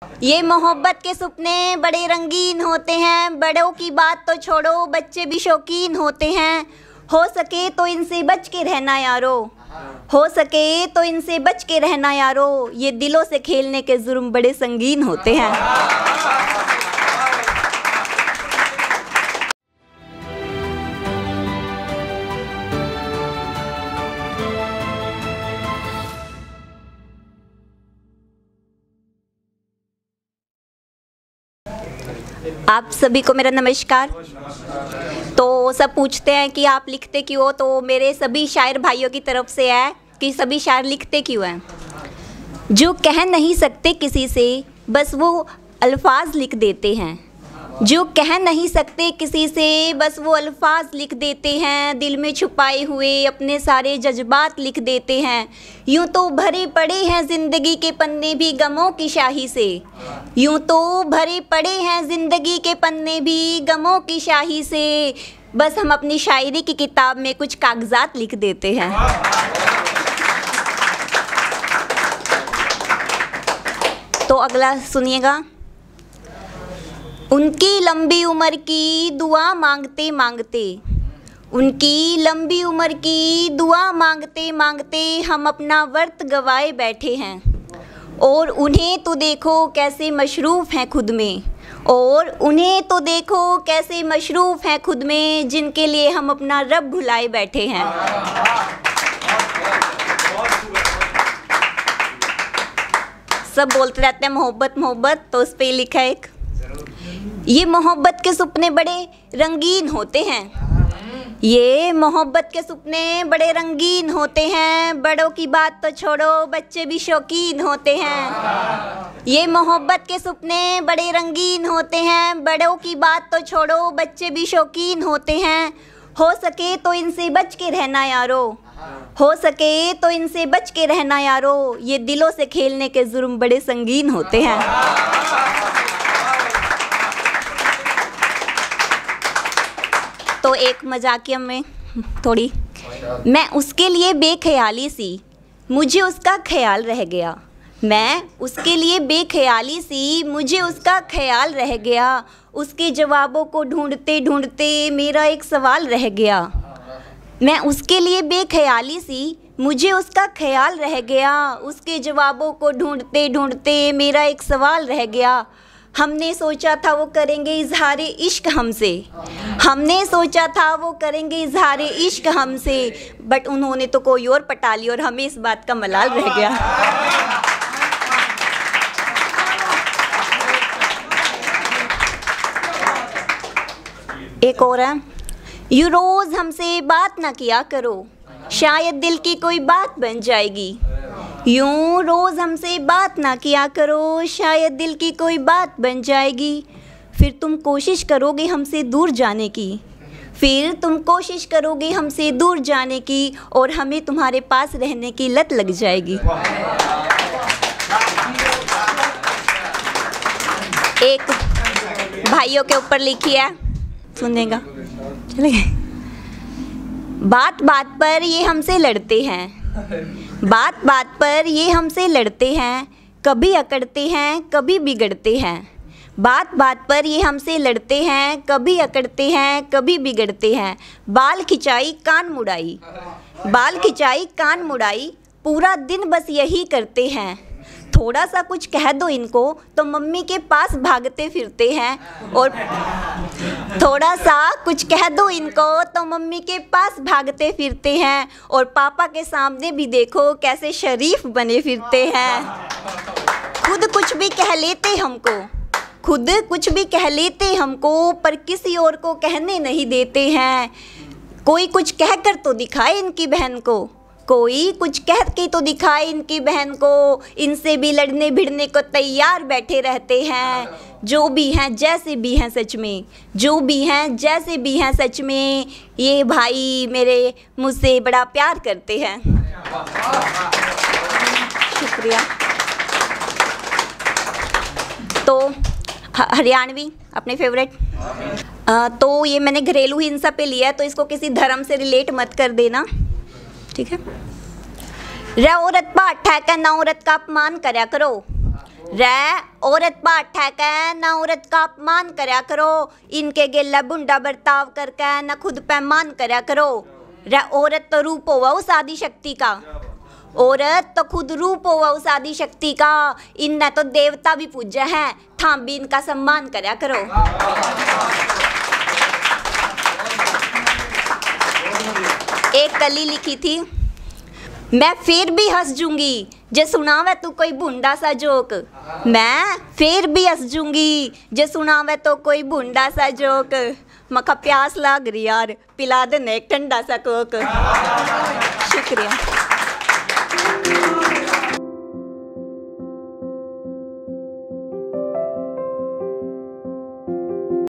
ये मोहब्बत के सपने बड़े रंगीन होते हैं, बड़ों की बात तो छोड़ो बच्चे भी शौकीन होते हैं। हो सके तो इनसे बच के रहना यारो, हो सके तो इनसे बच के रहना यारो, ये दिलों से खेलने के जुर्म बड़े संगीन होते हैं। आप सभी को मेरा नमस्कार। तो सब पूछते हैं कि आप लिखते क्यों हो, तो मेरे सभी शायर भाइयों की तरफ से है कि सभी शायर लिखते क्यों हैं। जो कह नहीं सकते किसी से बस वो अल्फाज लिख देते हैं, जो कह नहीं सकते किसी से बस वो अल्फाज लिख देते हैं, दिल में छुपाए हुए अपने सारे जज्बात लिख देते हैं। यूँ तो भरे पड़े हैं ज़िंदगी के पन्ने भी गमों की शाही से, यूँ तो भरे पड़े हैं ज़िंदगी के पन्ने भी गमों की शाही से, बस हम अपनी शायरी की किताब में कुछ कागजात लिख देते हैं। तो अगला सुनिएगा। उनकी लंबी उम्र की दुआ मांगते मांगते, उनकी लंबी उम्र की दुआ मांगते मांगते हम अपना वक्त गवाए बैठे हैं। और उन्हें तो देखो कैसे मशरूफ़ हैं खुद में, और उन्हें तो देखो कैसे मशरूफ़ हैं खुद में, जिनके लिए हम अपना रब भुलाए बैठे हैं। सब बोलते रहते हैं मोहब्बत मोहब्बत, तो उस पर लिखा है एक, ये मोहब्बत के सपने बड़े रंगीन होते हैं, ये मोहब्बत के सपने बड़े रंगीन होते हैं, बड़ों की बात तो छोड़ो बच्चे भी शौकीन होते हैं। ये मोहब्बत के सपने बड़े रंगीन होते हैं, बड़ों की बात तो छोड़ो बच्चे भी शौकीन होते हैं। हो सके तो इनसे बच के रहना यारो, हो सके तो इनसे बच के रहना यारो, ये दिलों से खेलने के जुर्म बड़े संगीन होते हैं। तो एक मजाकिया में थोड़ी, मैं उसके लिए बेख्याली सी मुझे उसका ख्याल रह गया, मैं उसके लिए बेख्याली सी मुझे उसका ख्याल रह गया, उसके जवाबों को ढूंढते ढूंढते मेरा एक सवाल रह गया। मैं उसके लिए बेख्याली सी मुझे उसका ख्याल रह गया, उसके जवाबों को ढूंढते ढूंढते मेरा एक सवाल रह गया। हमने सोचा था वो करेंगे इजहारे इश्क हमसे, हमने सोचा था वो करेंगे इजहारे इश्क हमसे, बट उन्होंने तो कोई और पटा ली और हमें इस बात का मलाल रह गया। एक और है, यू रोज़ हमसे बात ना किया करो, शायद दिल की कोई बात बन जाएगी। यूँ रोज़ हमसे बात ना किया करो, शायद दिल की कोई बात बन जाएगी। फिर तुम कोशिश करोगे हमसे दूर जाने की, फिर तुम कोशिश करोगे हमसे दूर जाने की, और हमें तुम्हारे पास रहने की लत लग जाएगी। एक भाइयों के ऊपर लिखी है, सुनेगा चलेगा। बात बात पर ये हमसे लड़ते हैं, बात बात पर ये हमसे लड़ते हैं, कभी अकड़ते हैं कभी बिगड़ते हैं। बात बात पर ये हमसे लड़ते हैं, कभी अकड़ते हैं कभी बिगड़ते हैं। बाल खिंचाई कान मुड़ाई, बाल खिंचाई कान मुड़ाई, पूरा दिन बस यही करते हैं। थोड़ा सा कुछ कह दो इनको तो मम्मी के पास भागते फिरते हैं, और थोड़ा सा कुछ कह दो इनको तो मम्मी के पास भागते फिरते हैं, और पापा के सामने भी देखो कैसे शरीफ बने फिरते हैं। खुद कुछ भी कह लेते हमको, खुद कुछ भी कह लेते हमको, पर किसी और को कहने नहीं देते हैं। कोई कुछ कह कर तो दिखाए इनकी बहन को, कोई कुछ कह के तो दिखाए इनकी बहन को, इनसे भी लड़ने भिड़ने को तैयार बैठे रहते हैं। जो भी हैं जैसे भी हैं सच में, जो भी हैं जैसे भी हैं सच में, ये भाई मेरे मुझसे बड़ा प्यार करते हैं। शुक्रिया। तो हरियाणवी अपने फेवरेट, तो ये मैंने घरेलू हिंसा पे लिया है, तो इसको किसी धर्म से रिलेट मत कर देना, ठीक है। रे औरत पाठ है का ना औरत का अपमान करया करो, रे औरत पाठ है कै ना औरत का अपमान करया करो, इनके गेला बुंडा बर्ताव करके ना खुद पे मान करया करो। रे औरत तो रूप होवा उस आदि शक्ति का, औरत तो खुद रूप होवा उस आदि शक्ति का, इनने तो देवता भी पूजे हैं, थाम भी इनका सम्मान करया करो। एक कली लिखी थी, मैं फिर भी हंस जूंगी जे सुनावे तू कोई भुंडा सा जोक, मैं फिर भी हंस जूंगी जे सुनावे तो कोई भुंडा सा जोक। मखा प्यास लाग रही यार, पिला देने एक ठंडा सा कोक। शुक्रिया।